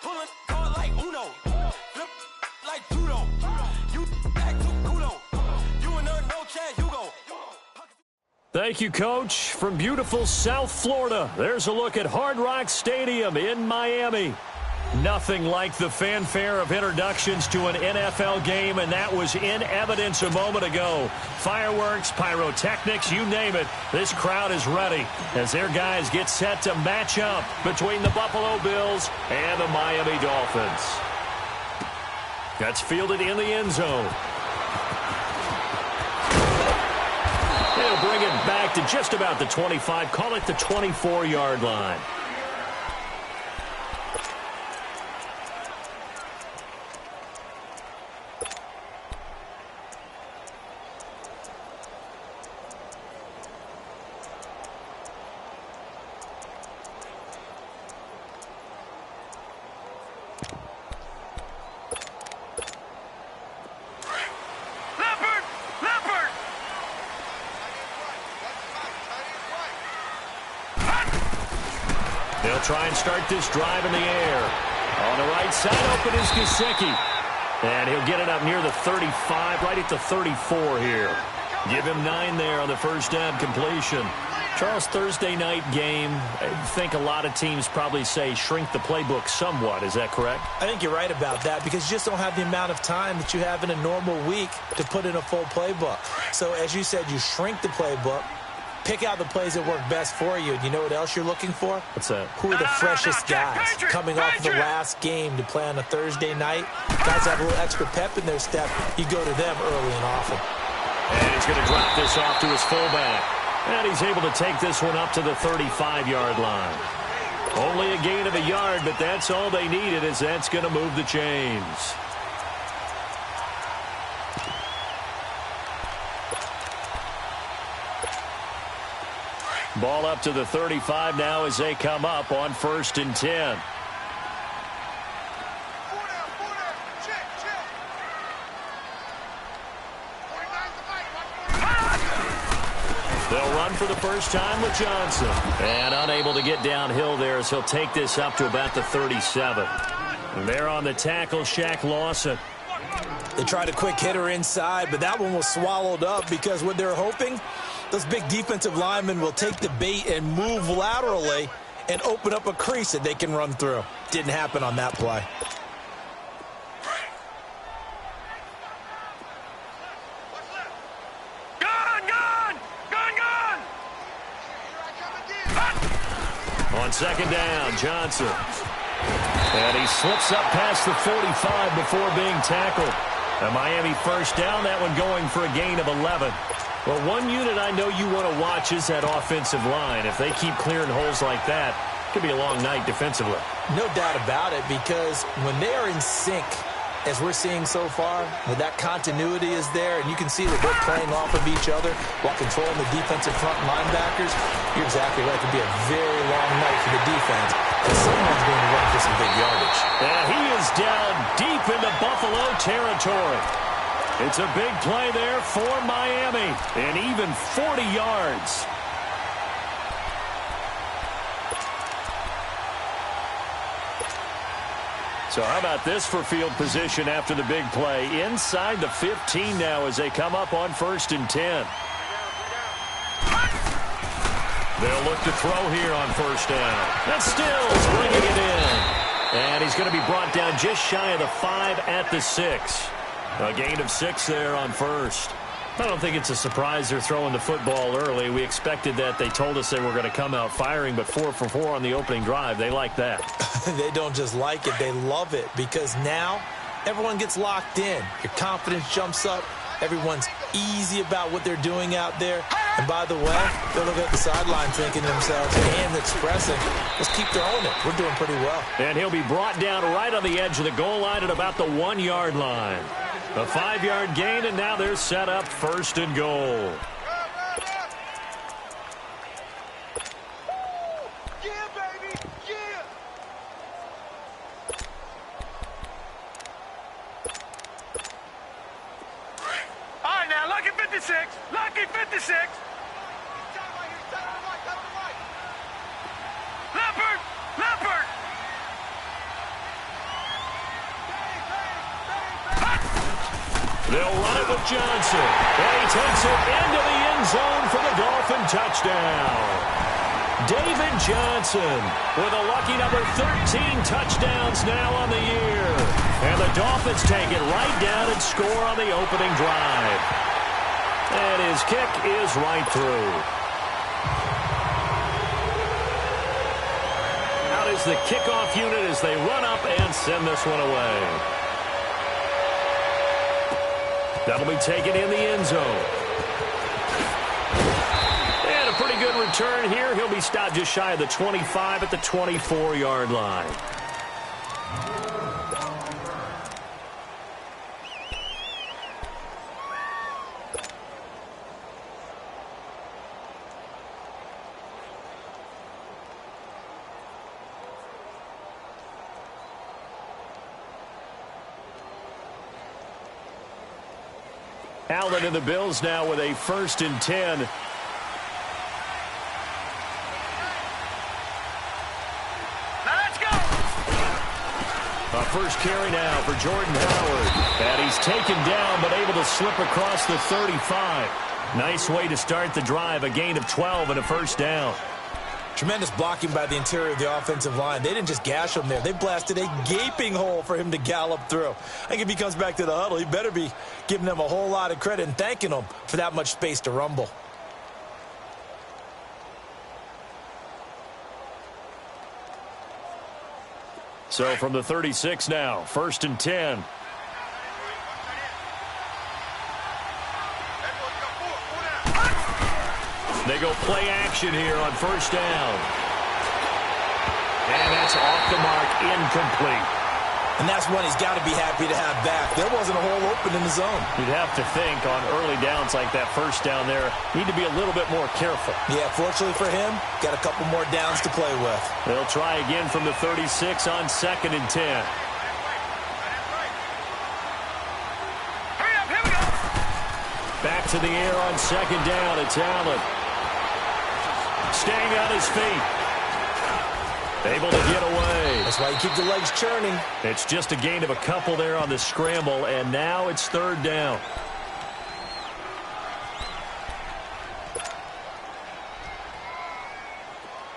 Pulling card like Uno. Flip like judo. You back to kudo. You and her, no chance, you go. Thank you, Coach. From beautiful South Florida, there's a look at Hard Rock Stadium in Miami. Nothing like the fanfare of introductions to an NFL game, and that was in evidence a moment ago. Fireworks, pyrotechnics, you name it. This crowd is ready as their guys get set to match up between the Buffalo Bills and the Miami Dolphins. That's fielded in the end zone. They'll bring it back to just about the 25, call it the 24-yard line. They'll try and start this drive in the air. On the right side, open is Gesicki. And he'll get it up near the 35, right at the 34 here. Give him 9 there on the first down completion. Charles, Thursday night game, I think a lot of teams probably say shrink the playbook somewhat. Is that correct? I think you're right about that because you just don't have the amount of time that you have in a normal week to put in a full playbook. So as you said, you shrink the playbook. Pick out the plays that work best for you. And you know what else you're looking for? What's that? Who are the freshest guys coming off of the last game to play on a Thursday night? Guys have a little extra pep in their step. You go to them early and often. And he's going to drop this off to his fullback. And he's able to take this one up to the 35-yard line. Only a gain of a yard, but that's all they needed, as that's going to move the chains. Ball up to the 35 now as they come up on 1st and 10. They'll run for the first time with Johnson. And unable to get downhill there as he'll take this up to about the 37. And there on the tackle, Shaq Lawson. They tried a quick hitter inside, but that one was swallowed up because what they're hoping, those big defensive linemen will take the bait and move laterally and open up a crease that they can run through. Didn't happen on that play. On 2nd down, Johnson. And he slips up past the 45 before being tackled. A Miami first down, that one going for a gain of 11. Well, one unit I know you want to watch is that offensive line. If they keep clearing holes like that, it could be a long night defensively. No doubt about it, because when they are in sync, as we're seeing so far, when that continuity is there, and you can see that they're playing off of each other while controlling the defensive front linebackers, you're exactly right. It could be a very long night for the defense, because someone's going to run for some big yardage. And he is down deep into Buffalo territory. It's a big play there for Miami, and even 40 yards. So how about this for field position after the big play? Inside the 15 now as they come up on 1st and 10. They'll look to throw here on 1st down. That's Stills bringing it in. And he's going to be brought down just shy of the 5 at the 6. A gain of 6 there on 1st. I don't think it's a surprise they're throwing the football early. We expected that. They told us they were going to come out firing, but 4 for 4 on the opening drive. They like that. They don't just like it, they love it, because now everyone gets locked in. Your confidence jumps up. Everyone's easy about what they're doing out there. And by the way, they're looking at the sideline thinking to themselves and expressing, let's keep throwing it. We're doing pretty well. And he'll be brought down right on the edge of the goal line at about the 1-yard line. A 5-yard gain, and now they're set up 1st and goal. All right, now, lucky 56. Lucky 56. Leopard. Leopard. They'll run it with Johnson. And he takes it into the end zone for the Dolphin touchdown. David Johnson with a lucky number 13 touchdowns now on the year. And the Dolphins take it right down and score on the opening drive. And his kick is right through. Out is the kickoff unit as they run up and send this one away. That'll be taken in the end zone. And a pretty good return here. He'll be stopped just shy of the 25 at the 24-yard line. Allen and the Bills now with a 1st and 10. Let's go! A first carry now for Jordan Howard. And he's taken down but able to slip across the 35. Nice way to start the drive. A gain of 12 and a first down. Tremendous blocking by the interior of the offensive line. They didn't just gash him there. They blasted a gaping hole for him to gallop through. I think if he comes back to the huddle, he better be giving them a whole lot of credit and thanking them for that much space to rumble. So from the 36 now, 1st and 10. They go play action here on 1st down. And that's off the mark, incomplete. And that's one he's got to be happy to have back. There wasn't a hole open in the zone. You'd have to think on early downs like that 1st down there, need to be a little bit more careful. Yeah, fortunately for him, got a couple more downs to play with. They'll try again from the 36 on 2nd and 10. Hurry up, here we go! Back to the air on 2nd down. It's Allen. Staying on his feet. Able to get away. That's why you keep the legs churning. It's just a gain of a couple there on the scramble, and now it's 3rd down.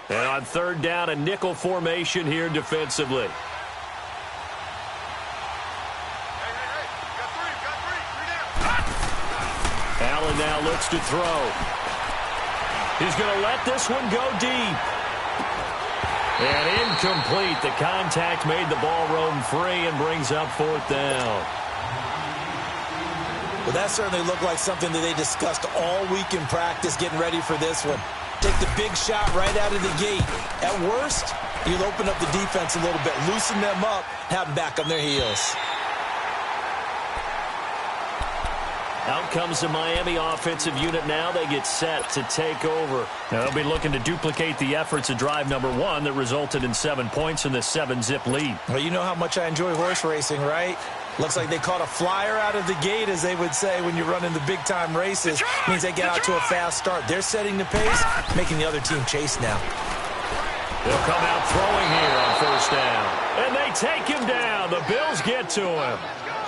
And on 3rd down, a nickel formation here defensively. Allen now looks to throw. He's going to let this one go deep. And incomplete. The contact made the ball roam free and brings up 4th down. Well, that certainly looked like something that they discussed all week in practice getting ready for this one. Take the big shot right out of the gate. At worst, you'll open up the defense a little bit, loosen them up, have them back on their heels. Out comes the Miami offensive unit now. They get set to take over. Now they'll be looking to duplicate the efforts of drive number 1 that resulted in 7 points in the 7-zip lead. Well, you know how much I enjoy horse racing, right? Looks like they caught a flyer out of the gate, as they would say when you're running the big-time races. Means they get out to a fast start. They're setting the pace, making the other team chase now. They'll come out throwing here on 1st down. And they take him down. The Bills get to him.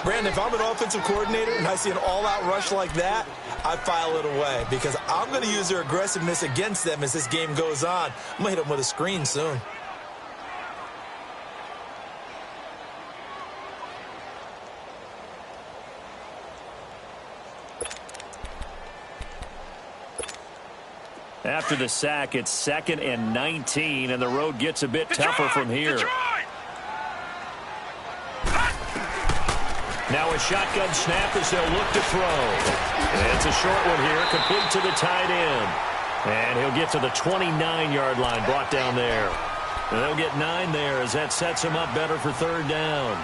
Brandon, if I'm an offensive coordinator and I see an all-out rush like that, I file it away because I'm going to use their aggressiveness against them as this game goes on. I'm going to hit them with a screen soon. After the sack, it's 2nd and 19, and the road gets a bit tougher from here. Now a shotgun snap as they'll look to throw. And it's a short one here, complete to the tight end. And he'll get to the 29-yard line, brought down there. And they'll get 9 there as that sets him up better for 3rd down.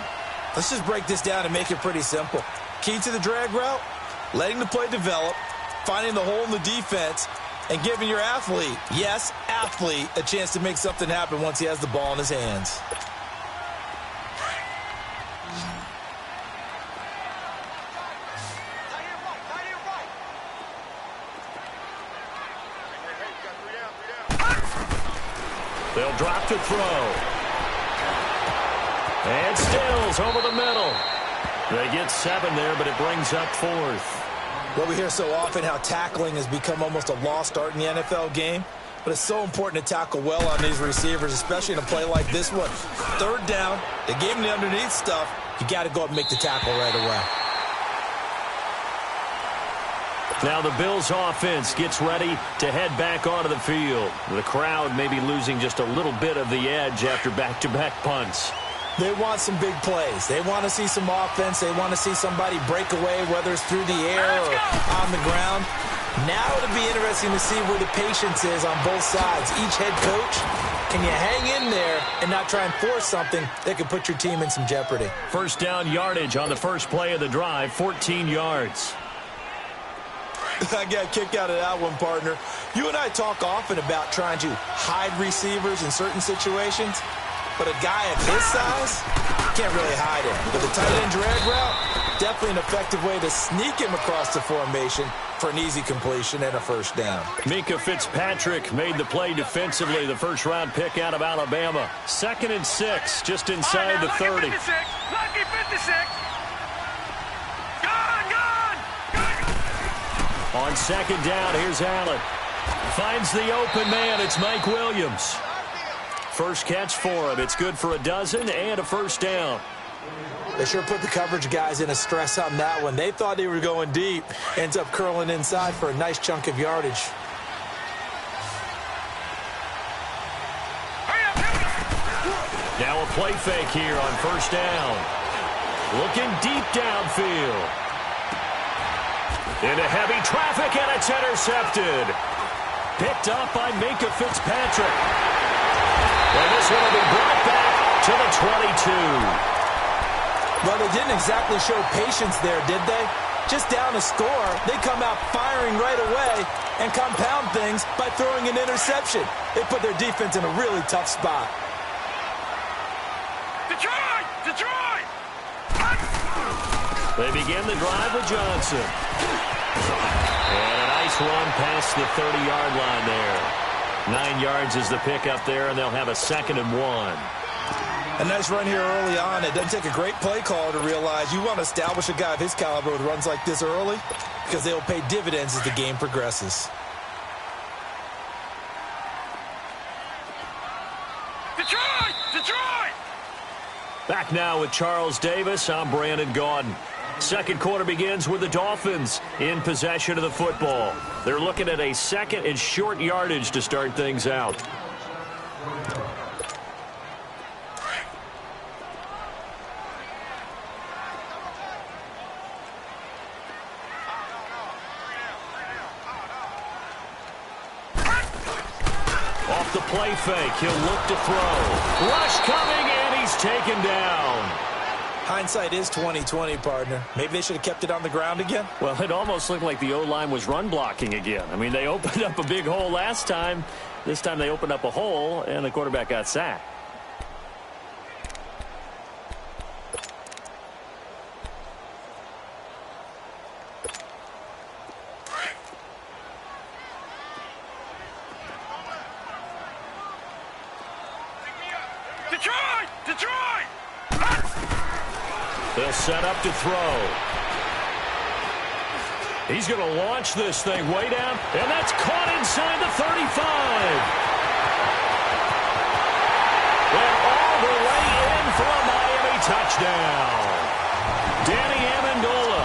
Let's just break this down and make it pretty simple. Key to the drag route, letting the play develop, finding the hole in the defense, and giving your athlete, yes, athlete, a chance to make something happen once he has the ball in his hands. They'll drop to throw. And Stills over the middle. They get 7 there, but it brings up 4th. Well, we hear so often how tackling has become almost a lost art in the NFL game. But it's so important to tackle well on these receivers, especially in a play like this one. 3rd down, they gave him the underneath stuff. You got to go up and make the tackle right away. Now the Bills offense gets ready to head back onto the field. The crowd may be losing just a little bit of the edge after back-to-back punts. They want some big plays. They want to see some offense. They want to see somebody break away, whether it's through the air or on the ground. Now it'll be interesting to see where the patience is on both sides. Each head coach, can you hang in there and not try and force something that could put your team in some jeopardy? 1st down yardage on the first play of the drive, 14 yards. I got a kick out of that one, partner. You and I talk often about trying to hide receivers in certain situations, but a guy at his size can't really hide him. With a tight end drag route, definitely an effective way to sneak him across the formation for an easy completion and a 1st down. Minkah Fitzpatrick made the play defensively, the first-round pick out of Alabama. 2nd and 6, just inside the 30. Lucky 56. Gone. On 2nd down, here's Allen. Finds the open man. It's Mike Williams. First catch for him. It's good for a dozen and a 1st down. They sure put the coverage guys in a stress on that one. They thought they were going deep. Ends up curling inside for a nice chunk of yardage. Now a play fake here on 1st down. Looking deep downfield. Into heavy traffic, and it's intercepted. Picked up by Minkah Fitzpatrick. And this one will be brought back to the 22. Well, they didn't exactly show patience there, did they? Just down a score, they come out firing right away and compound things by throwing an interception. They put their defense in a really tough spot. Detroit! They begin the drive with Johnson. And a nice run past the 30-yard line there. 9 yards is the pickup there, and they'll have a 2nd and 1. A nice run here early on. It doesn't take a great play caller to realize you want to establish a guy of his caliber with runs like this early because they'll pay dividends as the game progresses. Detroit! Back now with Charles Davis. I'm Brandon Gaudin. 2nd quarter begins with the Dolphins in possession of the football. They're looking at a 2nd and short yardage to start things out. Off the play fake, he'll look to throw. Rush coming, and he's taken down. Hindsight is 20/20, partner. Maybe they should have kept it on the ground again. Well, it almost looked like the O-line was run blocking again. I mean, they opened up a big hole last time. This time they opened up a hole, and the quarterback got sacked. Detroit! They'll set up to throw. He's going to launch this thing way down, and that's caught inside the 35. And all the way in for a Miami touchdown. Danny Amendola,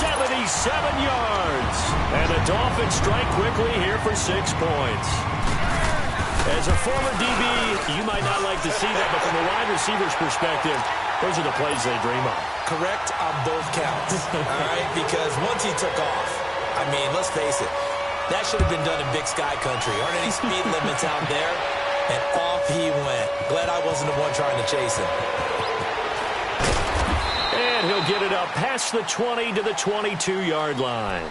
77 yards. And the Dolphins strike quickly here for 6 points. As a former DB, you might not like to see that, but from a wide receiver's perspective, those are the plays they dream of. Correct on both counts, all right? Because once he took off, I mean, let's face it, that should have been done in Big Sky Country. Aren't any speed limits out there? And off he went. Glad I wasn't the one trying to chase him. And he'll get it up past the 20 to the 22-yard line.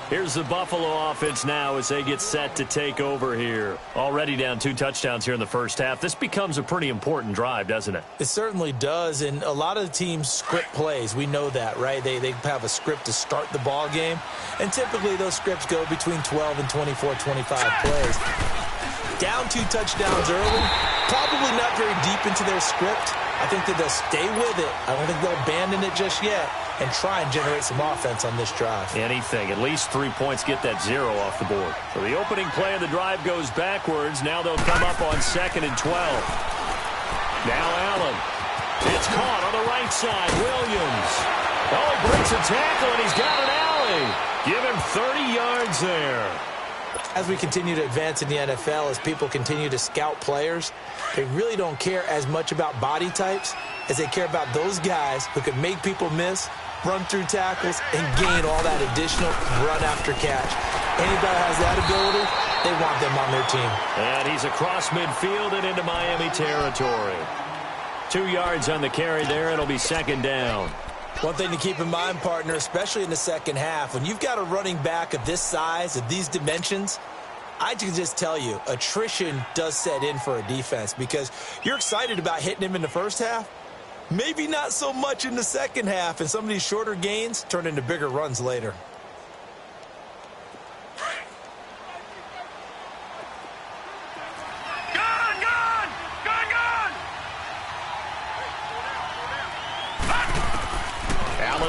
Here's the Buffalo offense now as they get set to take over here. Already down 2 touchdowns here in the first half. This becomes a pretty important drive, doesn't it? It certainly does, and a lot of the teams script plays. We know that, right? They have a script to start the ball game, and typically those scripts go between 12 and 24, 25 plays. Down 2 touchdowns early, probably not very deep into their script, I think that they'll stay with it. I don't think they'll abandon it just yet and try and generate some offense on this drive. Anything. At least 3 points, get that 0 off the board. So the opening play of the drive goes backwards. Now they'll come up on 2nd and 12. Now Allen. It's caught on the right side. Williams. Oh, he breaks a tackle, and he's got an alley. Give him 30 yards there. As we continue to advance in the NFL, as people continue to scout players, they really don't care as much about body types as they care about those guys who can make people miss, run through tackles, and gain all that additional run after catch. Anybody that has that ability, they want them on their team. And he's across midfield and into Miami territory. 2 yards on the carry there. It'll be 2nd down. One thing to keep in mind, partner, especially in the second half, when you've got a running back of this size, of these dimensions, I can just tell you, attrition does set in for a defense because you're excited about hitting him in the first half. Maybe not so much in the second half, and some of these shorter gains turn into bigger runs later.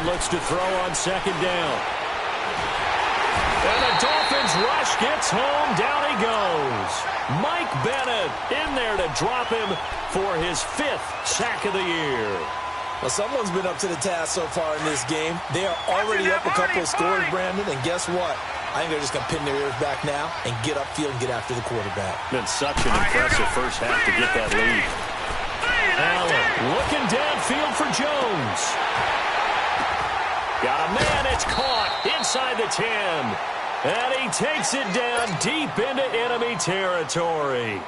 Looks to throw on 2nd down. And the Dolphins rush gets home. Down he goes. Mike Bennett in there to drop him for his 5th sack of the year. Well, someone's been up to the task so far in this game. They are already up a couple of scores, Brandon, and guess what? I think they're just going to pin their ears back now and get upfield and get after the quarterback. Been such an impressive first half to get that lead. Allen looking downfield for Jones. Got a man, it's caught inside the 10. And he takes it down deep into enemy territory.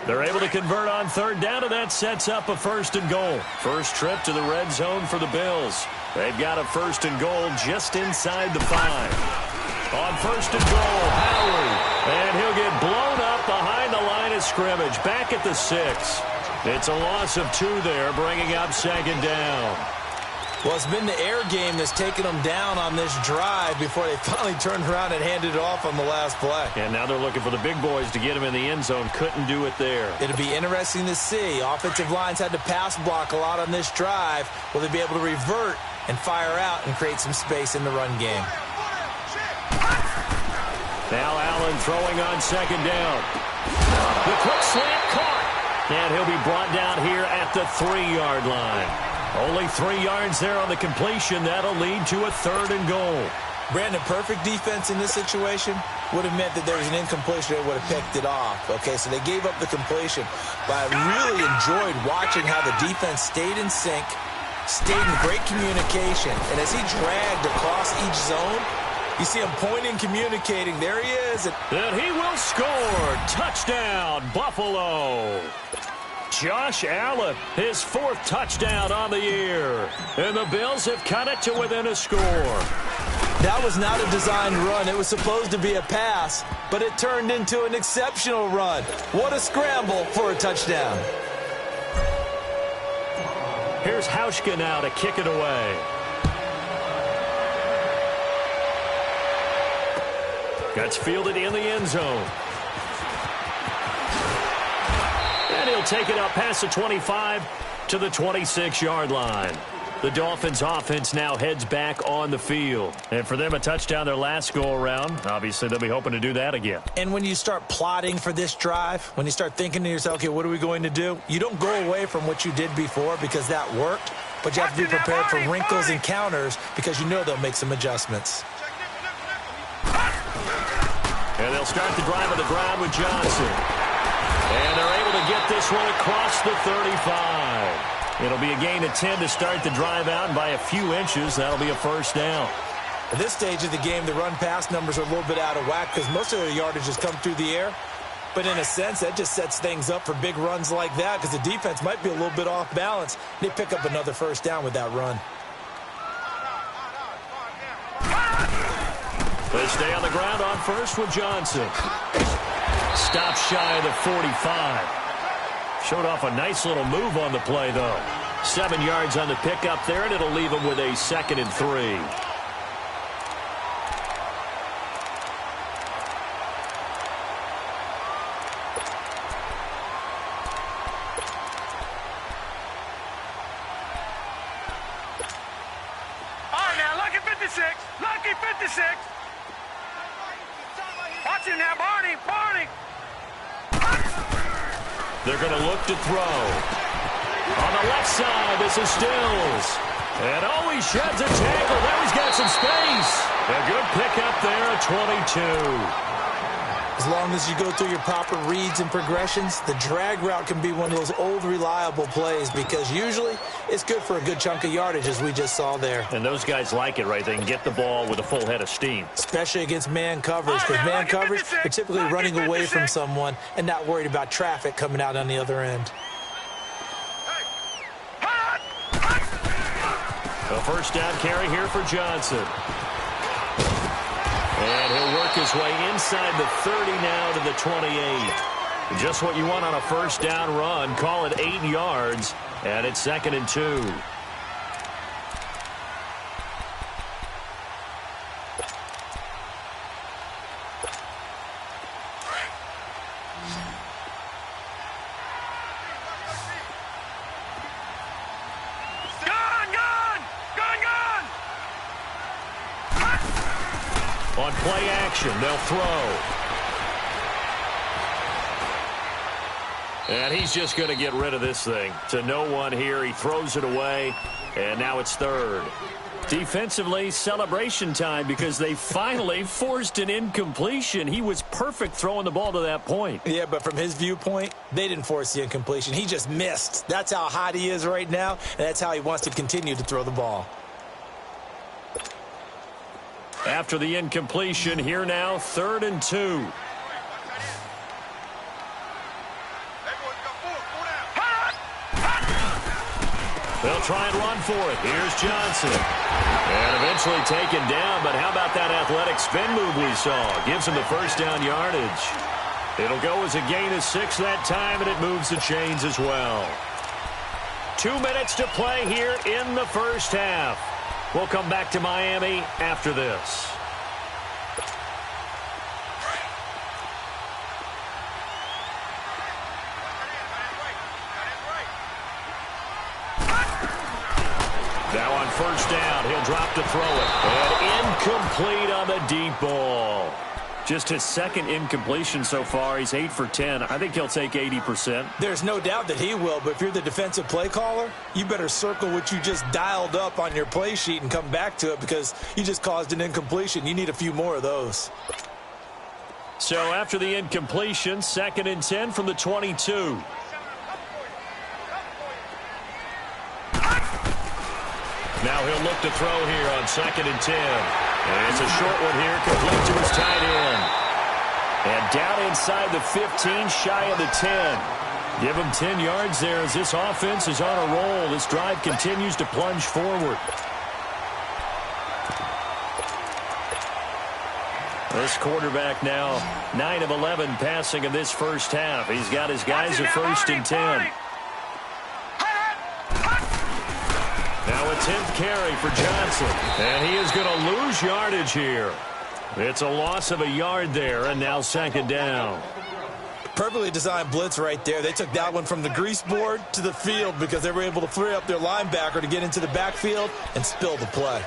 They're able to convert on 3rd down, and that sets up a 1st and goal. First trip to the red zone for the Bills. They've got a 1st and goal just inside the 5. On 1st and goal, Howard. And he'll get blown up behind the line of scrimmage, back at the 6. It's a loss of 2 there, bringing up 2nd down. Well, it's been the air game that's taken them down on this drive before they finally turned around and handed it off on the last play. And now they're looking for the big boys to get him in the end zone. Couldn't do it there. It'll be interesting to see. Offensive lines had to pass block a lot on this drive. Will they be able to revert and fire out and create some space in the run game? Now Allen throwing on 2nd down. The quick slant caught. And he'll be brought down here at the 3-yard line. Only 3 yards there on the completion. That'll lead to a 3rd and goal. Brandon, perfect defense in this situation would have meant that there was an incompletion. They would have picked it off. Okay, so they gave up the completion. But I really enjoyed watching how the defense stayed in sync, stayed in great communication. And as he dragged across each zone, you see him pointing, communicating. There he is. And he will score. Touchdown, Buffalo. Josh Allen, his 4th touchdown on the year. And the Bills have cut it to within a score. That was not a designed run. It was supposed to be a pass, but it turned into an exceptional run. What a scramble for a touchdown. Here's Hauschka now to kick it away. Gets fielded in the end zone. And he'll take it up past the 25 to the 26-yard line. The Dolphins offense now heads back on the field. And for them, a touchdown their last go-around. Obviously, they'll be hoping to do that again. And when you start plotting for this drive, when you start thinking to yourself, okay, what are we going to do? You don't go away from what you did before because that worked, but you have to be prepared for wrinkles and counters because you know they'll make some adjustments. And they'll start the drive on the ground with Johnson. And they're able to get this one across the 35. It'll be a gain of 10 to start the drive out, and by a few inches, that'll be a 1st down. At this stage of the game, the run-pass numbers are a little bit out of whack because most of their yardage has come through the air. But in a sense, that just sets things up for big runs like that because the defense might be a little bit off balance. They pick up another 1st down with that run. They stay on the ground on 1st with Johnson. Stop shy of the 45. Showed off a nice little move on the play, though. 7 yards on the pickup there, and it'll leave him with a 2nd and 3. 56. Lucky 56. Watch him now, Barney. Barney. They're going to look to throw. On the left side, this is Stills. And he sheds a tackle. Now he's got some space. A good pickup there at 22. As long as you go through your proper reads and progressions, the drag route can be one of those old reliable plays because usually it's good for a good chunk of yardage, as we just saw there. And those guys like it, right? They can get the ball with a full head of steam. Especially against man coverage, because man coverage, they're typically running away from someone and not worried about traffic coming out on the other end. A first down carry here for Johnson. And he'll work his way inside the 30 now to the 28. Just what you want on a first down run. Call it 8 yards, and it's 2nd and 2. On play action, they'll throw. And he's just going to get rid of this thing. To no one here. He throws it away, and now it's 3rd. Defensively, celebration time because they finally forced an incompletion. He was perfect throwing the ball to that point. Yeah, but from his viewpoint, they didn't force the incompletion. He just missed. That's how hot he is right now, and that's how he wants to continue to throw the ball. After the incompletion, here now, 3rd and 2. They'll try and run for it. Here's Johnson. And eventually taken down, but how about that athletic spin move we saw? Gives him the first down yardage. It'll go as a gain of 6 that time, and it moves the chains as well. 2 minutes to play here in the first half. We'll come back to Miami after this. Now on first down, he'll drop to throw it. And incomplete on the deep ball. Just his 2nd incompletion so far. He's 8 for 10. I think he'll take 80%. There's no doubt that he will, but if you're the defensive play caller, you better circle what you just dialed up on your play sheet and come back to it because you just caused an incompletion. You need a few more of those. So after the incompletion, 2nd and 10 from the 22. Now he'll look to throw here on 2nd and 10. And it's a short one here, complete to his tight end. And down inside the 15, shy of the 10. Give him 10 yards there as this offense is on a roll. This drive continues to plunge forward. This quarterback now 9 of 11 passing in this first half. He's got his guys at 1st and 10. Now a 10th carry for Johnson. And he is going to lose yardage here. It's a loss of a yard there, and now 2nd down. Perfectly designed blitz right there. They took that one from the grease board to the field because they were able to free up their linebacker to get into the backfield and spill the play.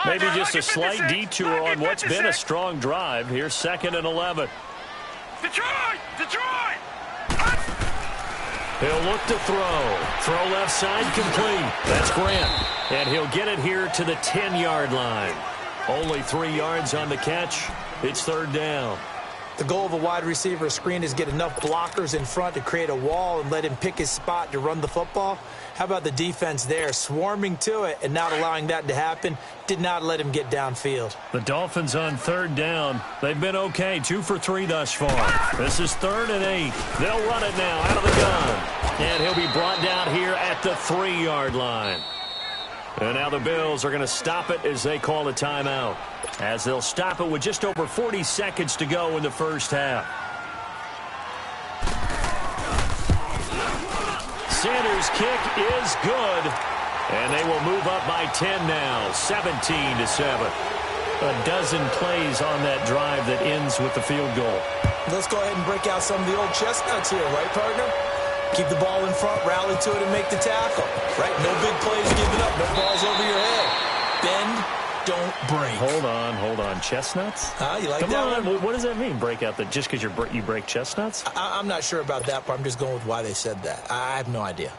Maybe just a slight detour on what's been a strong drive. Here's 2nd and 11. Detroit! Detroit! He'll look to throw. Throw left side complete. That's Grant. And he'll get it here to the 10-yard line. Only 3 yards on the catch. It's 3rd down. The goal of a wide receiver screen is get enough blockers in front to create a wall and let him pick his spot to run the football. How about the defense there, swarming to it and not allowing that to happen? Did not let him get downfield. The Dolphins on 3rd down. They've been okay, 2 for 3 thus far. This is 3rd and 8. They'll run it now out of the gun. And he'll be brought down here at the 3-yard line. And now the Bills are going to stop it as they call a timeout. As they'll stop it with just over 40 seconds to go in the first half. Sanders' kick is good. And they will move up by 10 now, 17-7. a dozen plays on that drive that ends with the field goal. Let's go ahead and break out some of the old chestnuts here, right, partner? Keep the ball in front, rally to it, and make the tackle. Right? No big plays given up, no balls over your head. Bend, don't break. Hold on. Chestnuts? You like Come that on. one? What does that mean, break out? Just because you break chestnuts? I'm not sure about that part. I'm just going with why they said that. I have no idea.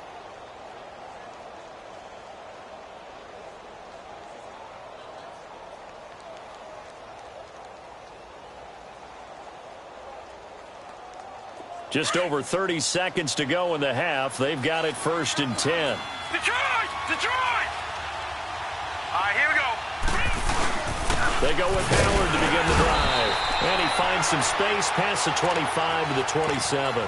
Just over 30 seconds to go in the half. They've got it 1st and 10. Detroit! All right, here we go. They go with Howard to begin the drive. And he finds some space past the 25 to the 27.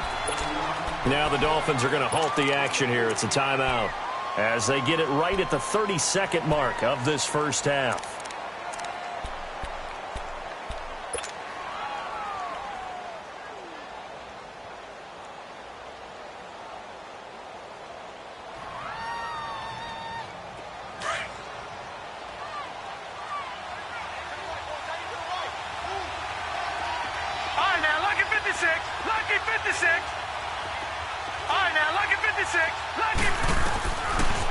Now the Dolphins are going to halt the action here. It's a timeout as they get it right at the 30-second mark of this first half. Lucky 56. All right, now, lucky 56. Lucky.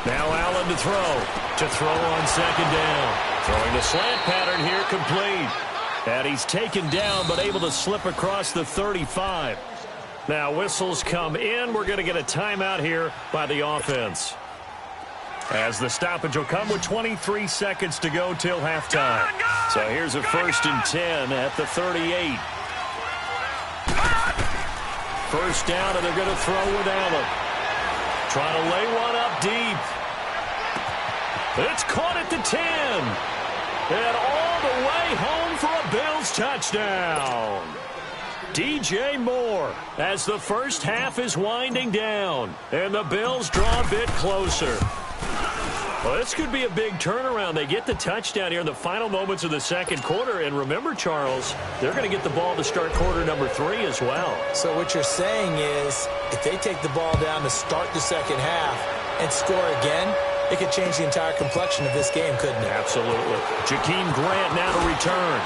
Now Allen to throw on 2nd down. Throwing the slant pattern here, complete. And he's taken down, but able to slip across the 35. Now whistles come in. We're going to get a timeout here by the offense, as the stoppage will come with 23 seconds to go till halftime. So here's a 1st and 10 at the 38. First down, and they're going to throw with Allen. Trying to lay one up deep. It's caught at the 10. And all the way home for a Bills touchdown. DJ Moore, as the first half is winding down, and the Bills draw a bit closer. Well, this could be a big turnaround. They get the touchdown here in the final moments of the second quarter. And remember, Charles, they're going to get the ball to start quarter number 3 as well. So what you're saying is, if they take the ball down to start the second half and score again, it could change the entire complexion of this game, couldn't it? Absolutely. Jakeem Grant now to return.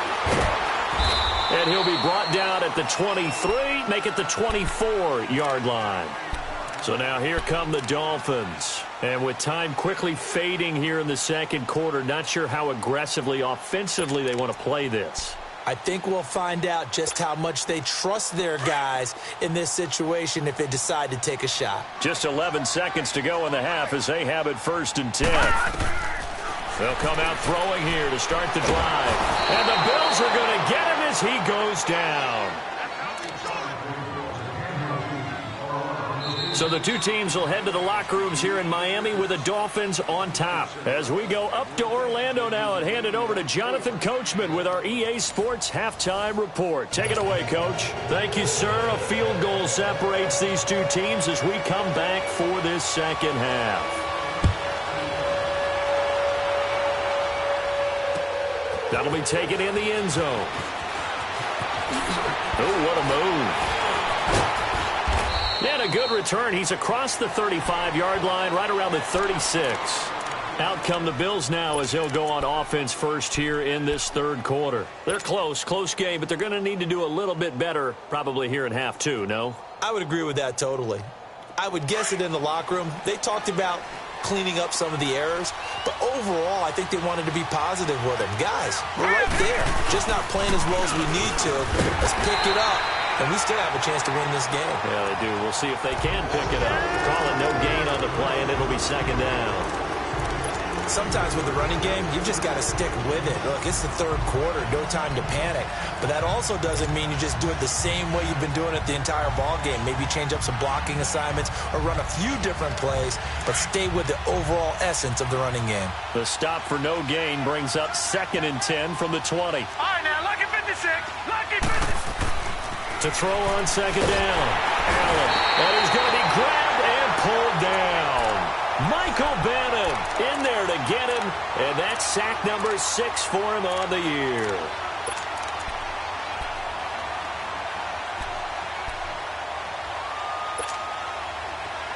And he'll be brought down at the 23, make it the 24-yard line. So now here come the Dolphins. And with time quickly fading here in the second quarter, not sure how aggressively, offensively they want to play this. I think we'll find out just how much they trust their guys in this situation if they decide to take a shot. Just 11 seconds to go in the half as they have it 1st and 10. They'll come out throwing here to start the drive. And the Bills are going to get him as he goes down. So the two teams will head to the locker rooms here in Miami with the Dolphins on top. As we go up to Orlando now and hand it over to Jonathan Coachman with our EA Sports Halftime Report. Take it away, Coach. Thank you, sir. A field goal separates these two teams as we come back for this second half. That'll be taken in the end zone. Oh, what a move. And a good return. He's across the 35-yard line, right around the 36. Out come the Bills now as they'll go on offense first here in this third quarter. They're close game, but they're going to need to do a little bit better probably here in half 2, no? I would agree with that totally. I would guess it in the locker room. They talked about cleaning up some of the errors, but overall, I think they wanted to be positive with it. Guys, we're right there. Just not playing as well as we need to. Let's pick it up. And we still have a chance to win this game. Yeah, they do. We'll see if they can pick it up. Calling no gain on the play, and it'll be 2nd down. Sometimes with the running game, you've just got to stick with it. Look, it's the third quarter, no time to panic. But that also doesn't mean you just do it the same way you've been doing it the entire ball game. Maybe change up some blocking assignments or run a few different plays, but stay with the overall essence of the running game. The stop for no gain brings up 2nd and 10 from the 20. All right, now, lucky 56. Lucky 56. To throw on 2nd down. Allen. And he's going to be grabbed and pulled down. Michael Bannon in there to get him. And that's sack number 6 for him on the year.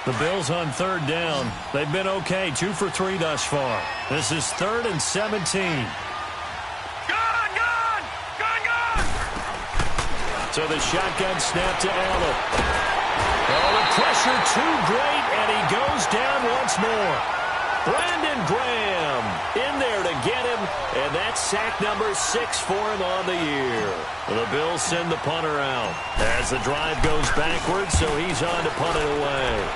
The Bills on 3rd down. They've been okay. 2 for 3 thus far. This is 3rd and 17. Go! So the shotgun snap to Allen. Oh, the pressure too great, and he goes down once more. Brandon Graham in there to get him, and that's sack number 6 for him on the year. The Bills send the punter out as the drive goes backwards, so he's on to punt it away.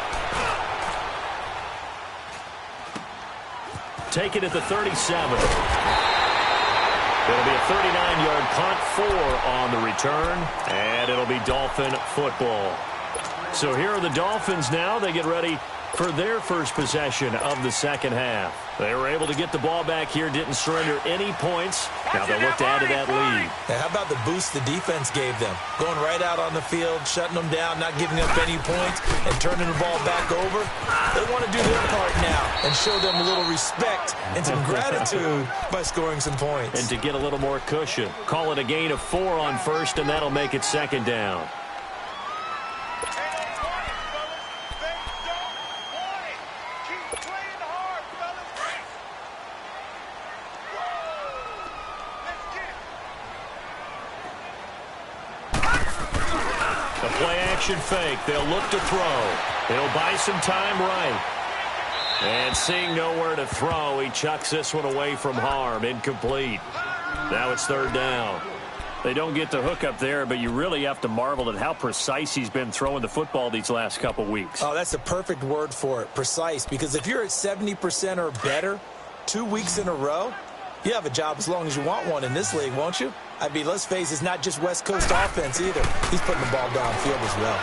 Take it at the 37. It'll be a 39-yard punt, 4 on the return, and it'll be Dolphin football. So here are the Dolphins now. They get ready for their first possession of the second half. They were able to get the ball back here, didn't surrender any points. Now they'll look to add to that lead. Now, how about the boost the defense gave them? Going right out on the field, shutting them down, not giving up any points, and turning the ball back over. They want to do their part now and show them a little respect and some gratitude by scoring some points. And to get a little more cushion. Call it a gain of 4 on first, and that'll make it second down. Play-action fake. They'll look to throw. He'll buy some time right. And seeing nowhere to throw, he chucks this one away from harm. Incomplete. Now it's third down. They don't get the hook up there, but you really have to marvel at how precise he's been throwing the football these last couple weeks. Oh, that's a perfect word for it, precise. Because if you're at 70% or better 2 weeks in a row, you have a job as long as you want one in this league, won't you? I mean, let's face it, it's not just West Coast offense either. He's putting the ball downfield as well.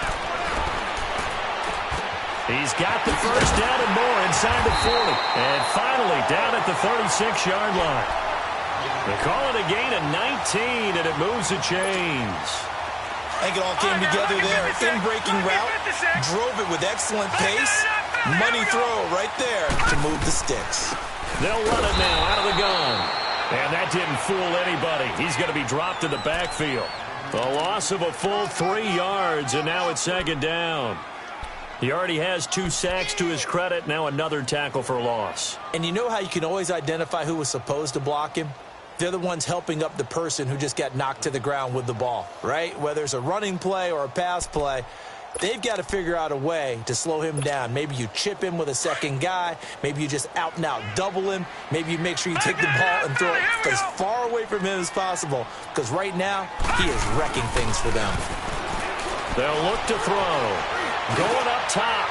He's got the first down and more inside the 40. And finally down at the 36-yard line. They call it a gain of 19, and it moves the chains. I think it all came together there. In-breaking route, drove it with excellent pace. Money throw right there to move the sticks. They'll run it now out of the gun. And that didn't fool anybody. He's going to be dropped in the backfield. A loss of a full 3 yards, and now it's second down. He already has 2 sacks to his credit. Now another tackle for loss. And you know how you can always identify who was supposed to block him? They're the ones helping up the person who just got knocked to the ground with the ball, right? Whether it's a running play or a pass play, they've got to figure out a way to slow him down. Maybe you chip him with a second guy. Maybe you just out-and-out double him. Maybe you make sure you take the ball and throw it as far away from him as possible. Because right now, he is wrecking things for them. They'll look to throw. Going up top.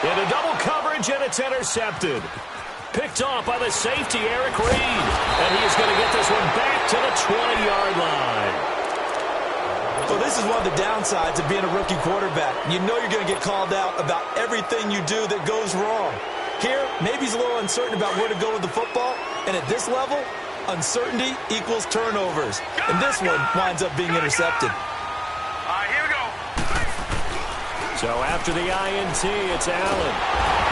Into double coverage, and it's intercepted. Picked off by the safety, Eric Reed. And he is going to get this one back to the 20-yard line. Well, this is one of the downsides of being a rookie quarterback. You know you're going to get called out about everything you do that goes wrong. Here, maybe he's a little uncertain about where to go with the football. And at this level, uncertainty equals turnovers. And this one winds up being intercepted. All right, here we go. So after the INT, it's Allen.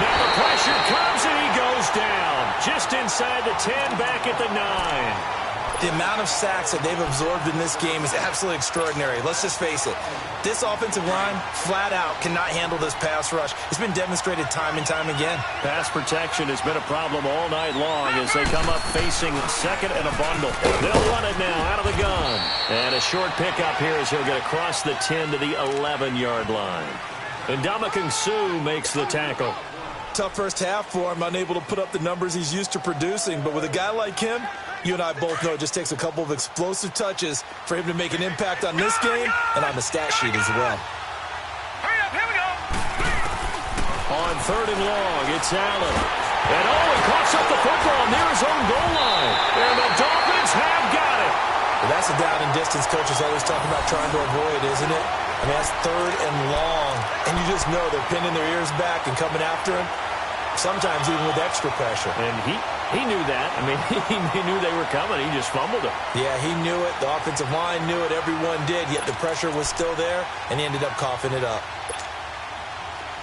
Now the pressure comes, and he goes down. Just inside the 10, back at the 9. The amount of sacks that they've absorbed in this game is absolutely extraordinary. Let's just face it. This offensive line, flat out, cannot handle this pass rush. It's been demonstrated time and time again. Pass protection has been a problem all night long as they come up facing second and a bundle. They'll run it now out of the gun. And a short pickup here as he'll get across the 10 to the 11-yard line. And Ndamukong Suh makes the tackle. Tough first half for him, unable to put up the numbers he's used to producing. But with a guy like him, you and I both know it just takes a couple of explosive touches for him to make an impact on this game and on the stat sheet as well. Hurry up, here we go. On third and long, it's Allen. And he coughs up the football near his own goal line. And the Dolphins have got it. Well, that's a down and distance coaches always talking about trying to avoid, isn't it? I mean, that's third and long. And you just know they're pinning their ears back and coming after him, sometimes even with extra pressure. And he knew that. I mean, he knew they were coming. He just fumbled it. Yeah, he knew it. The offensive line knew it. Everyone did, yet the pressure was still there, and he ended up coughing it up.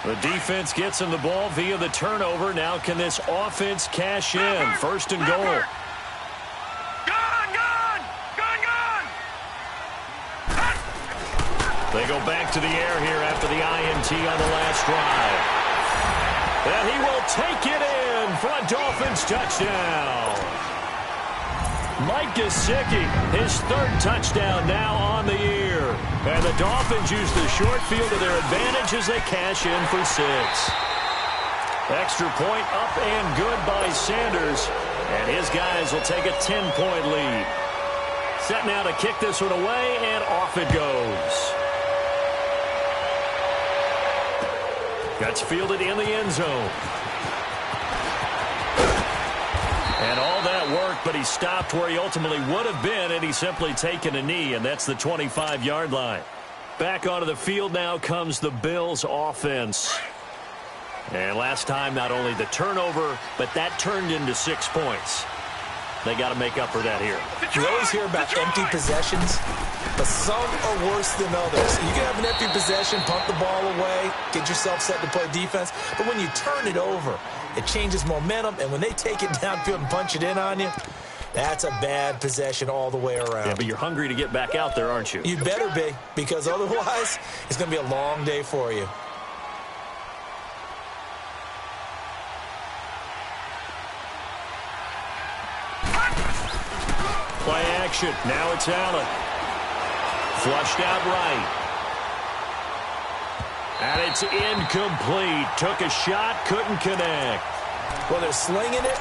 The defense gets him the ball via the turnover. Now can this offense cash in? First and goal. They go back to the air here after the INT on the last drive. And he will take it in for a Dolphins touchdown. Mike Gesicki, his third touchdown now on the year. And the Dolphins use the short field to their advantage as they cash in for 6. Extra point up and good by Sanders. And his guys will take a 10-point lead. Set now to kick this one away, and off it goes. That's fielded in the end zone. And all that work, but he stopped where he ultimately would have been, and he's simply taken a knee, and that's the 25-yard line. Back onto the field now comes the Bills offense. And last time, not only the turnover, but that turned into 6 points. They got to make up for that here. You always hear about empty possessions, but some are worse than others. You can have an empty possession, pump the ball away, get yourself set to play defense, but when you turn it over, it changes momentum, and when they take it downfield and punch it in on you, that's a bad possession all the way around. Yeah, but you're hungry to get back out there, aren't you? You better be, because otherwise, it's going to be a long day for you. Play action. Now it's Allen. Flushed out right. And it's incomplete. Took a shot, couldn't connect. Well, they're slinging it,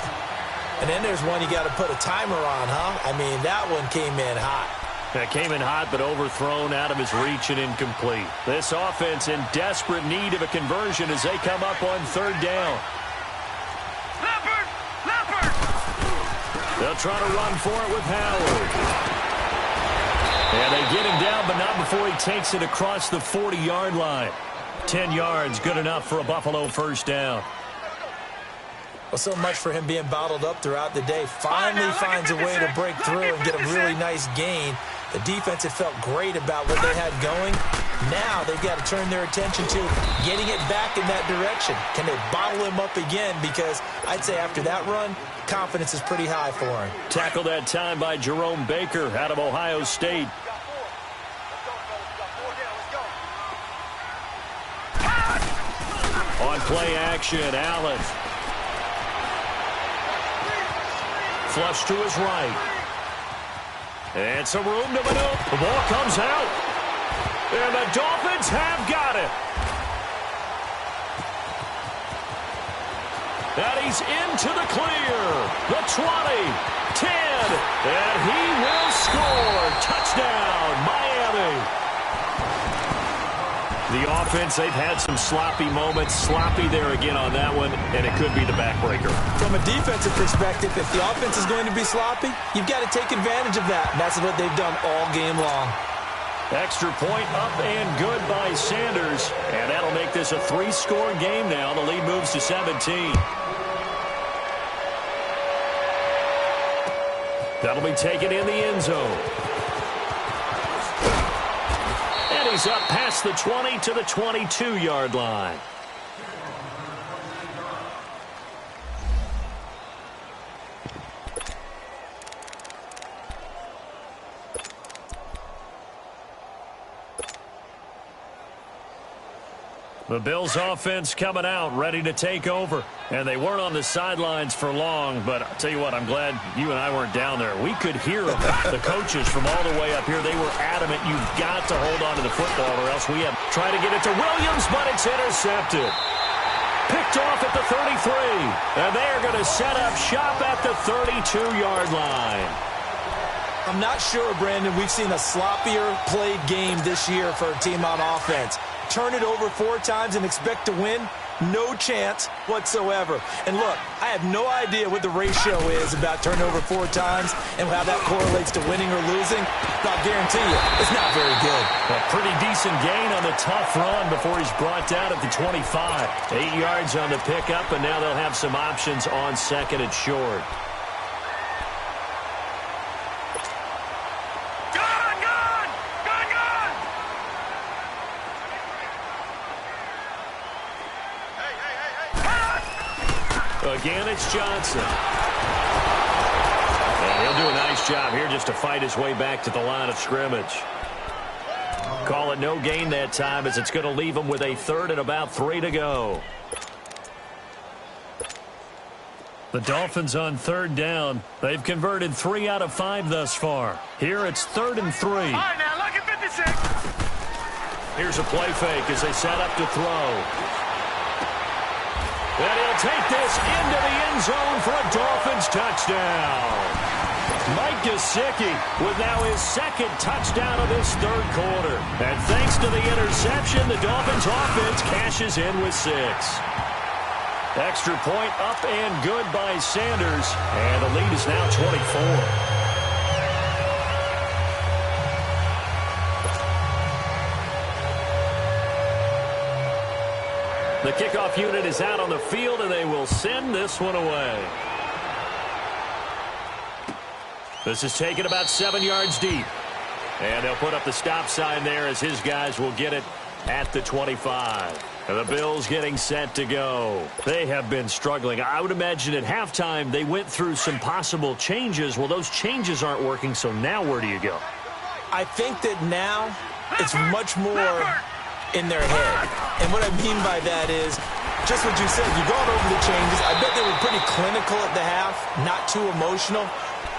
and then there's one you got to put a timer on, huh? I mean, that one came in hot. That came in hot, but overthrown, out of his reach and incomplete. This offense in desperate need of a conversion as they come up on 3rd down. They'll try to run for it with Howard. And they get him down, but not before he takes it across the 40-yard line. 10 yards, good enough for a Buffalo 1st down. Well, so much for him being bottled up throughout the day. Finally finds a way to break through and get a really nice gain. The defense had felt great about what they had going. Now they've got to turn their attention to getting it back in that direction. Can they bottle him up again? Because I'd say after that run, confidence is pretty high for him. Tackled that time by Jerome Baker out of Ohio State. On play action, Allen. Flush to his right. And some room to maneuver. The ball comes out. And the Dolphins have got it. And he's into the clear. The 20, 10, and he will score. Touchdown, Miami. The offense, they've had some sloppy moments. Sloppy there again on that one, and it could be the backbreaker. From a defensive perspective, if the offense is going to be sloppy, you've got to take advantage of that. And that's what they've done all game long. Extra point up and good by Sanders. And that'll make this a 3-score game now. The lead moves to 17. That'll be taken in the end zone. And he's up past the 20 to the 22-yard line. The Bills offense coming out, ready to take over. And they weren't on the sidelines for long, but I'll tell you what, I'm glad you and I weren't down there. We could hear them, the coaches from all the way up here. They were adamant, you've got to hold on to the football or else we have tried to get it to Williams, but it's intercepted. Picked off at the 33, and they are going to set up shop at the 32-yard line. I'm not sure, Brandon, we've seen a sloppier played game this year for a team on offense. Turn it over 4 times and expect to win? No chance whatsoever. And look, I have no idea what the ratio is about turning over 4 times and how that correlates to winning or losing. But I'll guarantee you, it's not very good. A pretty decent gain on the tough run before he's brought down at the 25. 8 yards on the pickup, and now they'll have some options on 2nd and short. Again, it's Johnson. And he'll do a nice job here just to fight his way back to the line of scrimmage. Call it no gain that time as it's going to leave him with a 3rd and about 3 to go. The Dolphins on third down. They've converted 3 out of 5 thus far. Here it's 3rd and 3. All right, now, look at 56. Here's a play fake as they set up to throw. And he'll take this into the end zone for a Dolphins touchdown. Mike Gesicki with now his 2nd touchdown of this 3rd quarter. And thanks to the interception, the Dolphins offense cashes in with 6. Extra point up and good by Sanders. And the lead is now 24. The kickoff unit is out on the field, and they will send this one away. This is taken about 7 yards deep. And they'll put up the stop sign there as his guys will get it at the 25. And the Bills getting set to go. They have been struggling. I would imagine at halftime they went through some possible changes. Well, those changes aren't working, so now where do you go? I think that now it's much more in their head. And what I mean by that is just what you said. You've gone over the changes. I bet they were pretty clinical at the half, not too emotional.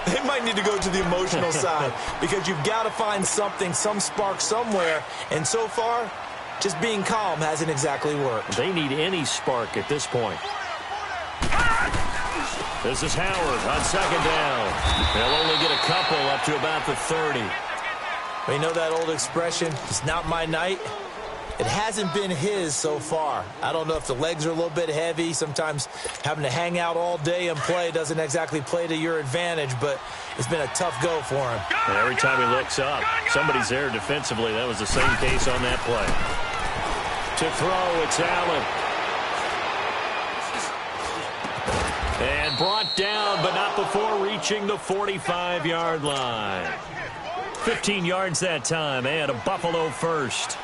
They might need to go to the emotional side because you've got to find something, some spark somewhere. And so far, just being calm hasn't exactly worked. They need any spark at this point. This is Howard on 2nd down. They'll only get a couple up to about the 30. We know that old expression, it's not my night. It hasn't been his so far. I don't know if the legs are a little bit heavy. Sometimes having to hang out all day and play doesn't exactly play to your advantage, but it's been a tough go for him. And every time he looks up, somebody's there defensively. That was the same case on that play. To throw, it's Allen. And brought down, but not before reaching the 45-yard line. 15 yards that time, and a Buffalo first.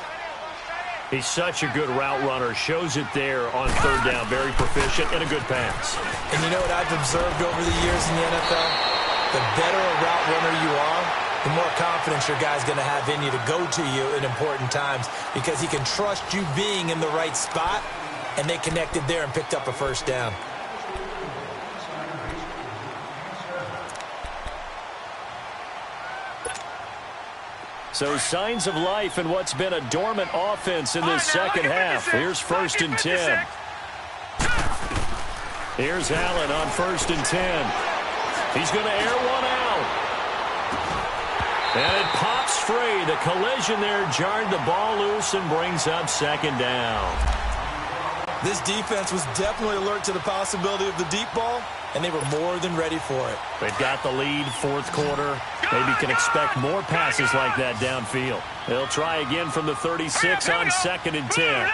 He's such a good route runner. Shows it there on 3rd down. Very proficient and a good pass. And you know what I've observed over the years in the NFL? The better a route runner you are, the more confidence your guy's going to have in you to go to you in important times because he can trust you being in the right spot, and they connected there and picked up a 1st down. So signs of life in what's been a dormant offense in this second half. Here's 1st and 10. Here's Allen on 1st and 10. He's going to air one out. And it pops free. The collision there jarred the ball loose and brings up 2nd down. This defense was definitely alert to the possibility of the deep ball, and they were more than ready for it. They've got the lead, 4th quarter. Maybe can expect more passes like that downfield. They'll try again from the 36 on 2nd and 10.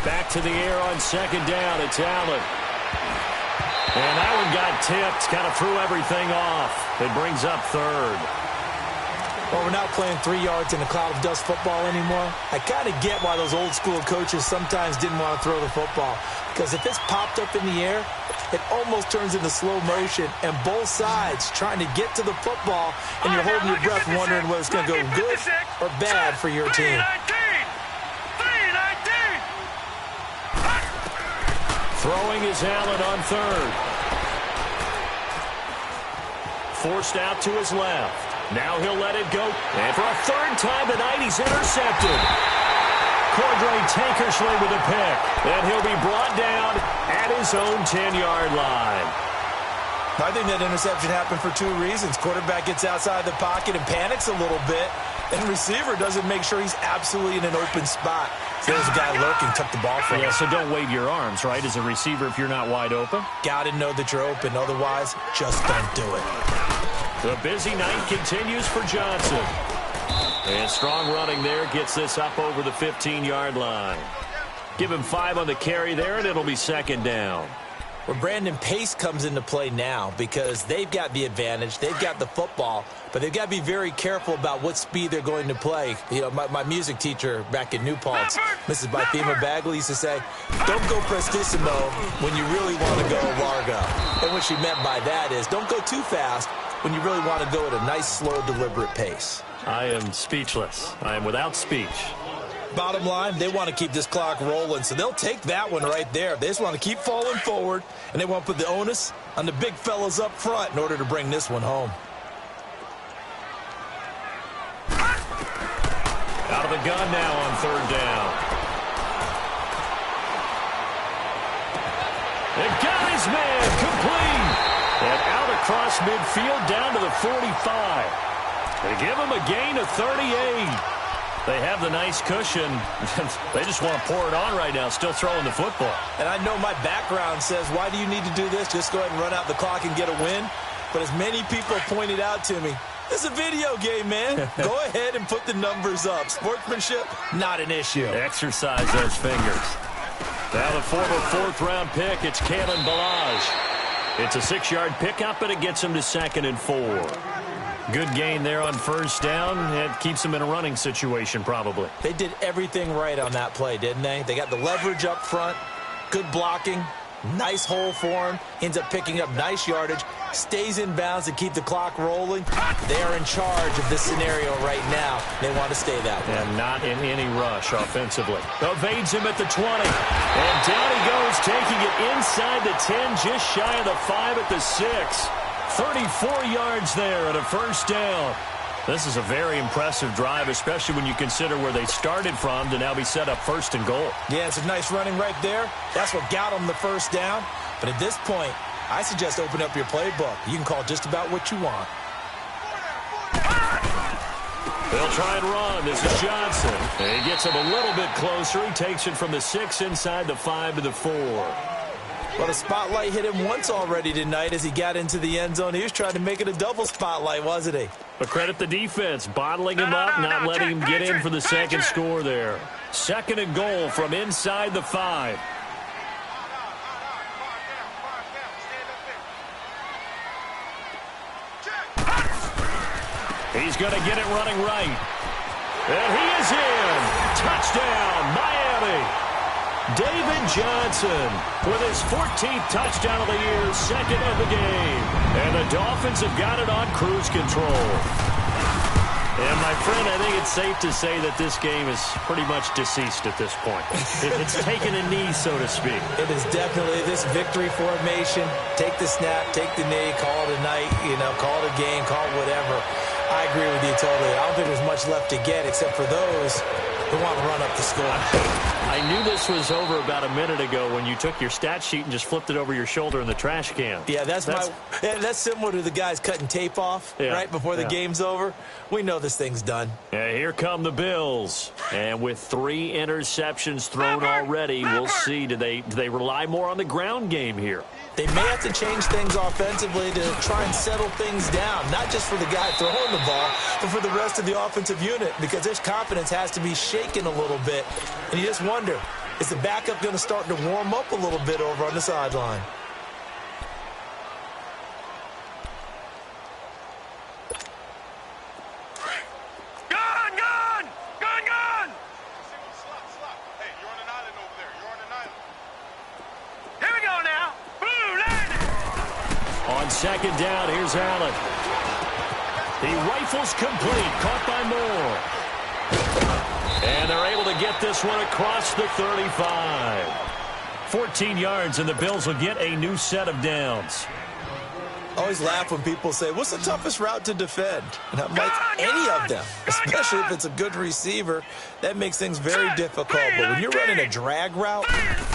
Back to the air on 2nd down. It's Allen. And that one got tipped. Kind of threw everything off. It brings up 3rd. Well, we're not playing 3 yards in a cloud of dust football anymore. I kind of get why those old school coaches sometimes didn't want to throw the football. Because if it's popped up in the air, it almost turns into slow motion. And both sides trying to get to the football, and you're holding your breath wondering whether it's going to go good or bad for your team. Throwing is Allen on 3rd. Forced out to his left. Now he'll let it go. And for a 3rd time tonight, he's intercepted. Cordray Tankersley with a pick. And he'll be brought down at his own 10-yard line. I think that interception happened for 2 reasons. Quarterback gets outside the pocket and panics a little bit. And receiver doesn't make sure he's absolutely in an open spot. So there's a guy lurking, took the ball from him. Yeah, so don't wave your arms, right, as a receiver if you're not wide open. Got to know that you're open. Otherwise, just don't do it. The busy night continues for Johnson. And strong running there gets this up over the 15-yard line. Give him 5 on the carry there, and it'll be 2nd down. Well, Brandon, pace comes into play now because they've got the advantage. They've got the football, but they've got to be very careful about what speed they're going to play. You know, my music teacher back in New Paltz, Mrs. Bythema Bagley, used to say, don't go prestissimo when you really want to go largo. And what she meant by that is don't go too fast when you really want to go at a nice, slow, deliberate pace. I am speechless. I am without speech. Bottom line, they want to keep this clock rolling, so they'll take that one right there. They just want to keep falling forward, and they want to put the onus on the big fellas up front in order to bring this one home. Out of the gun now on third down. It got his man complete. And out across midfield down to the 45. They give him a gain of 38. They have the nice cushion. They just want to pour it on right now, still throwing the football. And I know my background says, why do you need to do this? Just go ahead and run out the clock and get a win. But as many people pointed out to me, this is a video game, man. Go ahead and put the numbers up. Sportsmanship, not an issue. Exercise those fingers. Now the former fourth-round pick, it's Kalen Ballage. It's a 6-yard pickup, and it gets him to 2nd and 4. Good gain there on first down. It keeps them in a running situation, probably. They did everything right on that play, didn't they? They got the leverage up front, good blocking, nice hole for him, ends up picking up nice yardage, stays in bounds to keep the clock rolling. They are in charge of this scenario right now. They want to stay that way. And not in any rush offensively. Evades him at the 20. And down he goes, taking it inside the 10, just shy of the 5 at the 6. 34 yards there and a first down. This is a very impressive drive, especially when you consider where they started from to now be set up 1st and goal. Yeah, it's a nice running right there. That's what got them the first down. But at this point, I suggest open up your playbook. You can call just about what you want. They'll try and run. This is Johnson. And he gets him a little bit closer. He takes it from the 6 inside the 5 to the 4. Well, the spotlight hit him once already tonight as he got into the end zone. He was trying to make it a double spotlight, wasn't he? But credit the defense, bottling him up, not letting him get in for the second score there. 2nd and goal from inside the 5. He's going to get it running right. And he is in. Touchdown, Miami. David Johnson with his 14th touchdown of the year, 2nd of the game. And the Dolphins have got it on cruise control. And, my friend, I think it's safe to say that this game is pretty much deceased at this point. It's taken a knee, so to speak. It is definitely this victory formation. Take the snap, take the knee, call it a night, call it a game, call it whatever. I agree with you totally. I don't think there's much left to get except for those who want to run up the score. I knew this was over about a minute ago when you took your stat sheet and just flipped it over your shoulder in the trash can. Yeah, that's similar to the guys cutting tape off right before the game's over. We know this thing's done. Yeah, here come the Bills. And with 3 interceptions thrown already, we'll see. Do they rely more on the ground game here? They may have to change things offensively to try and settle things down, not just for the guy throwing the ball, but for the rest of the offensive unit, because their confidence has to be shaken a little bit. And you just wonder, is the backup going to start to warm up a little bit over on the sideline? On 2nd down, here's Allen. He rifles complete, caught by Moore. And they're able to get this one across the 35. 14 yards, and the Bills will get a new set of downs. I always laugh when people say, what's the toughest route to defend? And I'm like, any of them, especially if it's a good receiver. That makes things very difficult. But when you're running a drag route,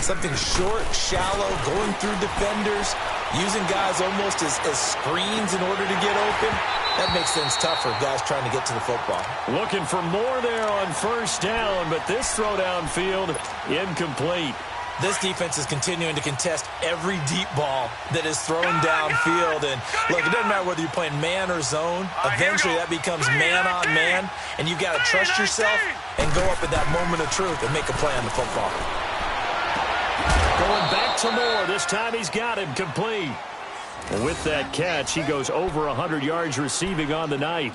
something short, shallow, going through defenders, using guys almost as screens in order to get open, that makes things tougher, guys trying to get to the football. Looking for more there on first down, but this throw downfield, incomplete. This defense is continuing to contest every deep ball that is thrown downfield. And, look, it doesn't matter whether you're playing man or zone. Eventually, that becomes man on man, and you've got to trust yourself and go up at that moment of truth and make a play on the football. Going back to Moore. This time he's got him complete. With that catch, he goes over 100 yards receiving on the night.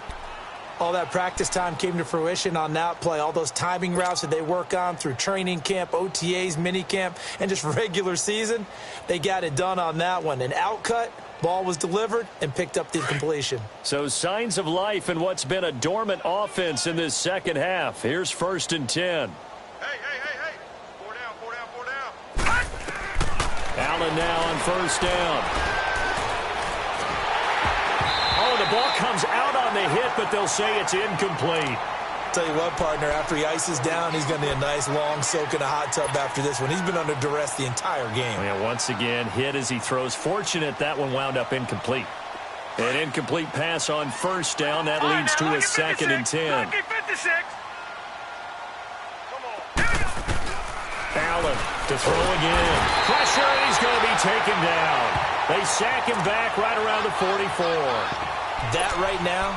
All that practice time came to fruition on that play. All those timing routes that they work on through training camp, OTAs, minicamp, and just regular season, they got it done on that one. An outcut, ball was delivered, and picked up the completion. So signs of life in what's been a dormant offense in this second half. Here's 1st and 10. Hey. 4 down. Allen now on 1st down. Oh, the ball comes out on the hit, but they'll say it's incomplete. Tell you what, partner, after he ices down, he's going to need a nice long soak in a hot tub after this one. He's been under duress the entire game. Yeah, once again, hit as he throws. Fortunate that one wound up incomplete. An incomplete pass on 1st down. That leads to a 2nd and 10. Allen to throw again. Pressure, and he's going to be taken down. They sack him back right around the 44. That right now,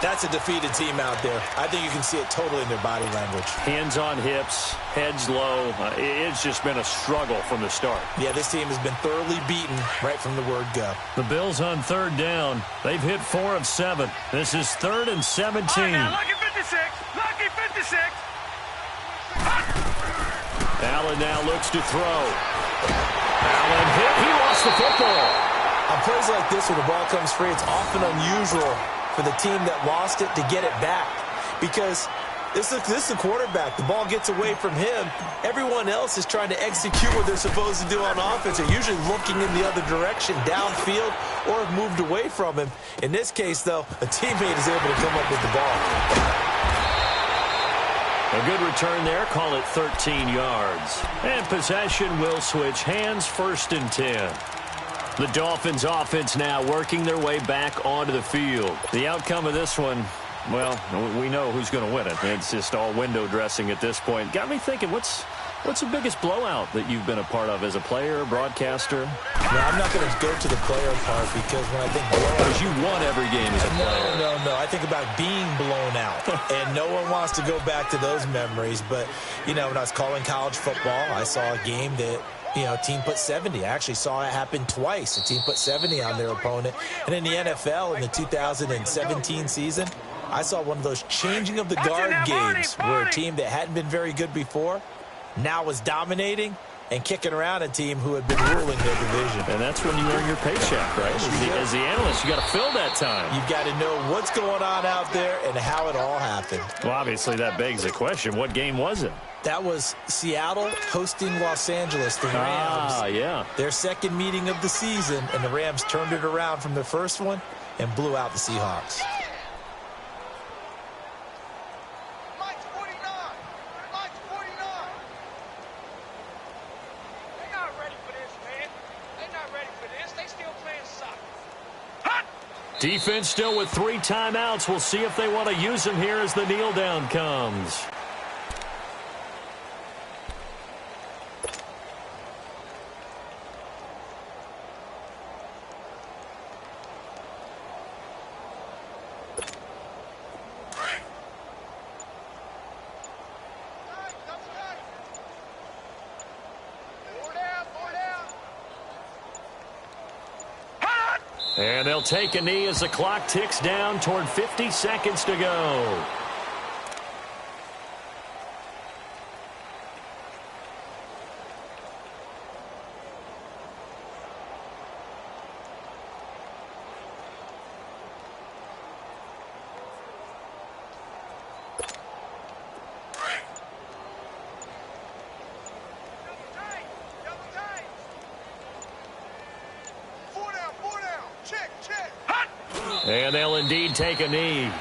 that's a defeated team out there. I think you can see it totally in their body language. Hands on hips, heads low. It's just been a struggle from the start. Yeah, this team has been thoroughly beaten right from the word go. The Bills on 3rd down. They've hit 4 of 7. This is 3rd and 17. Lucky 56. Allen now looks to throw. Allen hit. He lost the football. On plays like this where the ball comes free, it's often unusual for the team that lost it to get it back. Because this is the quarterback. The ball gets away from him. Everyone else is trying to execute what they're supposed to do on offense. They're usually looking in the other direction, downfield, or have moved away from him. In this case, though, a teammate is able to come up with the ball. A good return there. Call it 13 yards. And possession will switch hands. 1st and 10. The Dolphins offense now working their way back onto the field. The outcome of this one, well, we know who's going to win it. It's just all window dressing at this point. Got me thinking, what's the biggest blowout that you've been a part of as a player, broadcaster? No, I'm not going to go to the player part because when I think blowout... Because you won every game as a player. No. I think about being blown out. And no one wants to go back to those memories. But, when I was calling college football, I saw a game that... team put 70. I actually saw it happen twice. A team put 70 on their opponent. And in the NFL in the 2017 season, I saw one of those changing of the guard games where a team that hadn't been very good before now was dominating and kicking around a team who had been ruling their division. And that's when you earn your paycheck, right? As the analyst, you got to fill that time. You've got to know what's going on out there and how it all happened. Well, obviously that begs the question, what game was it? That was Seattle hosting Los Angeles, the Rams. Yeah. Their second meeting of the season, and the Rams turned it around from the first one and blew out the Seahawks. Mike's 49. Mike's 49. They're not ready for this, man. They're not ready for this. They still playing soccer. Defense still with 3 timeouts. We'll see if they want to use them here as the kneel down comes. And they'll take a knee as the clock ticks down toward 50 seconds to go. And they'll indeed take a knee.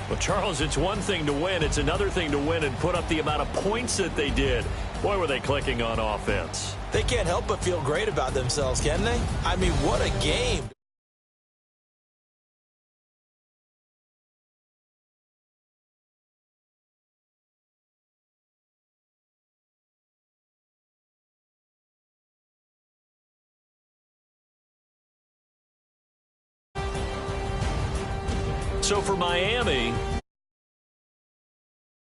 Well, Charles, it's one thing to win. It's another thing to win and put up the amount of points that they did. Boy, were they clicking on offense. They can't help but feel great about themselves, can they? I mean, what a game. So for Miami,